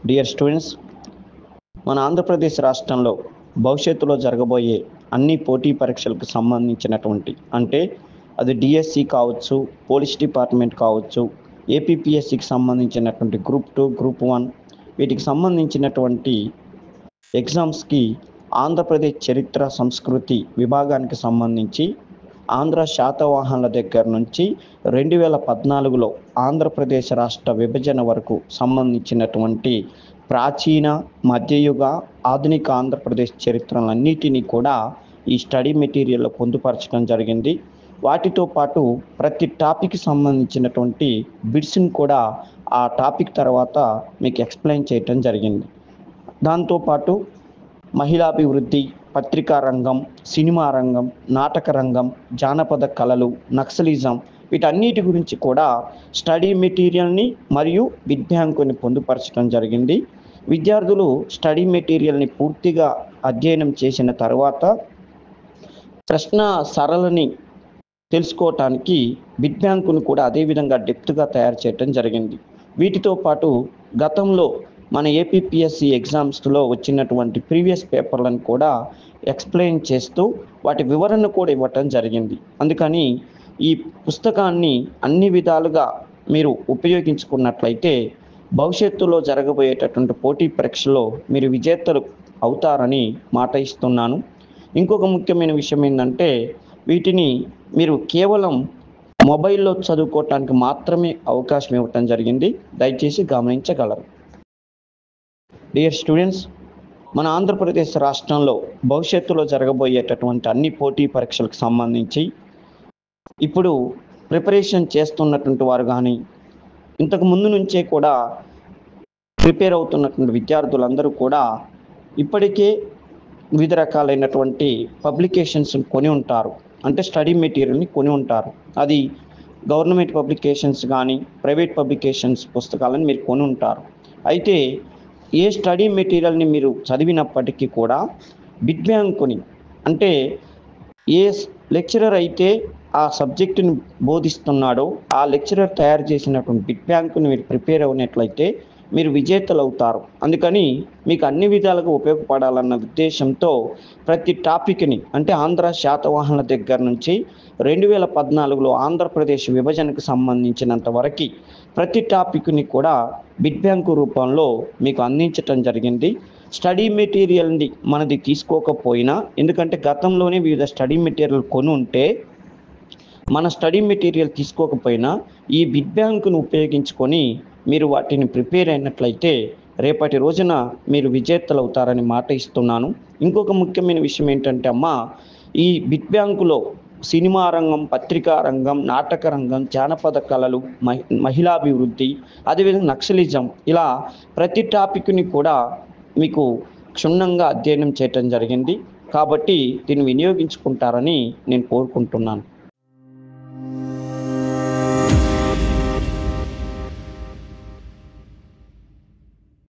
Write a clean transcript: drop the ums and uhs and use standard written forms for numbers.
Dear students, మన ఆంధ్రప్రదేశ్ రాష్ట్రంలో భవిష్యత్తులో జరగబోయే అన్ని పోటీ పరీక్షలకు సంబంధించినటువంటి అంటే అది డిఎస్సి కావచ్చు, పోలీస్ డిపార్ట్మెంట్ కావచ్చు, ఏపీపీఎస్సికి సంబంధించినటువంటి గ్రూప్ 2, గ్రూప్ 1 వీటికి సంబంధించినటువంటి ఎగ్జామ్స్కి ఆంధ్రప్రదేశ్ చరిత్ర సంస్కృతి విభాగానికి సంబంధించి ఆంధ్ర శాతవాహనుల దగ్గర నుంచి 2014లో ఆంధ్రప్రదేశ్ రాష్ట్ర విభజన వరకు సంబంధించినటువంటి ప్రాచీన, మధ్యయుగ, ఆధునిక ఆంధ్రప్రదేశ్ చరిత్రలన్నిటినీ కూడా ఈ స్టడీ మెటీరియల్లో పొందుపరచడం జరిగింది. వాటితో పాటు ప్రతి టాపిక్ సంబంధించినటువంటి బిట్స్ని కూడా ఆ టాపిక్ తర్వాత మీకు ఎక్స్ప్లెయిన్ చేయటం జరిగింది. దాంతోపాటు మహిళాభివృద్ధి, పత్రికా రంగం, సినిమా రంగం, నాటక రంగం, జానపద కళలు, నక్సలిజం వీటన్నిటి గురించి కూడా స్టడీ మెటీరియల్ని మరియు బిట్ బ్యాంకుని పొందుపరచడం జరిగింది. విద్యార్థులు స్టడీ మెటీరియల్ని పూర్తిగా అధ్యయనం చేసిన తర్వాత ప్రశ్న సరళిని తెలుసుకోవటానికి బిట్ బ్యాంకును కూడా అదేవిధంగా డెప్త్గా తయారు చేయడం జరిగింది. వీటితో పాటు గతంలో మన ఏపీపీఎస్సి ఎగ్జామ్స్లో వచ్చినటువంటి ప్రీవియస్ పేపర్లను కూడా ఎక్స్ప్లెయిన్ చేస్తూ వాటి వివరణ కూడా ఇవ్వటం జరిగింది. అందుకని ఈ పుస్తకాన్ని అన్ని విధాలుగా మీరు ఉపయోగించుకున్నట్లయితే భవిష్యత్తులో జరగబోయేటటువంటి పోటీ పరీక్షలో మీరు విజేతలు అవుతారని మాట ఇస్తున్నాను. ఇంకొక ముఖ్యమైన విషయం ఏంటంటే వీటిని మీరు కేవలం మొబైల్లో చదువుకోవటానికి మాత్రమే అవకాశం ఇవ్వటం జరిగింది. దయచేసి గమనించగలరు. డియర్ స్టూడెంట్స్, మన ఆంధ్రప్రదేశ్ రాష్ట్రంలో భవిష్యత్తులో జరగబోయేటటువంటి అన్ని పోటీ పరీక్షలకు సంబంధించి ఇప్పుడు ప్రిపరేషన్ చేస్తున్నటువంటి వారు కానీ ఇంతకు ముందు నుంచే కూడా ప్రిపేర్ అవుతున్నటువంటి విద్యార్థులందరూ కూడా ఇప్పటికే వివిధ రకాలైనటువంటి పబ్లికేషన్స్ కొని ఉంటారు. అంటే స్టడీ మెటీరియల్ని కొని ఉంటారు. అది గవర్నమెంట్ పబ్లికేషన్స్ కానీ ప్రైవేట్ పబ్లికేషన్స్ పుస్తకాలను మీరు కొని ఉంటారు. అయితే ఏ స్టడీ మెటీరియల్ని మీరు చదివినప్పటికీ కూడా బిట్ బ్యాంకుని అంటే ఏ లెక్చరర్ అయితే ఆ సబ్జెక్టుని బోధిస్తున్నాడో ఆ లెక్చరర్ తయారు చేసినటువంటి బిట్ బ్యాంకుని మీరు ప్రిపేర్ అయినట్లయితే మీరు విజేతలు అవుతారు. అందుకని మీకు అన్ని విధాలుగా ఉపయోగపడాలన్న ఉద్దేశంతో ప్రతి టాపిక్ని అంటే ఆంధ్ర శాతవాహనుల దగ్గర నుంచి 2014లో ఆంధ్రప్రదేశ్ విభజనకు సంబంధించినంత వరకు ప్రతి టాపిక్ని కూడా బిట్ బ్యాంకు రూపంలో మీకు అందించటం జరిగింది. స్టడీ మెటీరియల్ని మనది తీసుకోకపోయినా, ఎందుకంటే గతంలోనే వివిధ స్టడీ మెటీరియల్ కొని ఉంటే మన స్టడీ మెటీరియల్ తీసుకోకపోయినా ఈ బిట్ బ్యాంకును ఉపయోగించుకొని మీరు వాటిని ప్రిపేర్ అయినట్లయితే రేపటి రోజున మీరు విజేతలు అవుతారని మాట ఇస్తున్నాను. ఇంకొక ముఖ్యమైన విషయం ఏంటంటే ఈ బిట్ బ్యాంకులో సినిమా రంగం, పత్రికా రంగం, నాటక రంగం, జానపద కళలు, మహిళాభివృద్ధి, అదేవిధంగా నక్సలిజం ఇలా ప్రతి టాపిక్ని కూడా మీకు క్షుణ్ణంగా అధ్యయనం చేయటం జరిగింది. కాబట్టి దీన్ని వినియోగించుకుంటారని నేను కోరుకుంటున్నాను.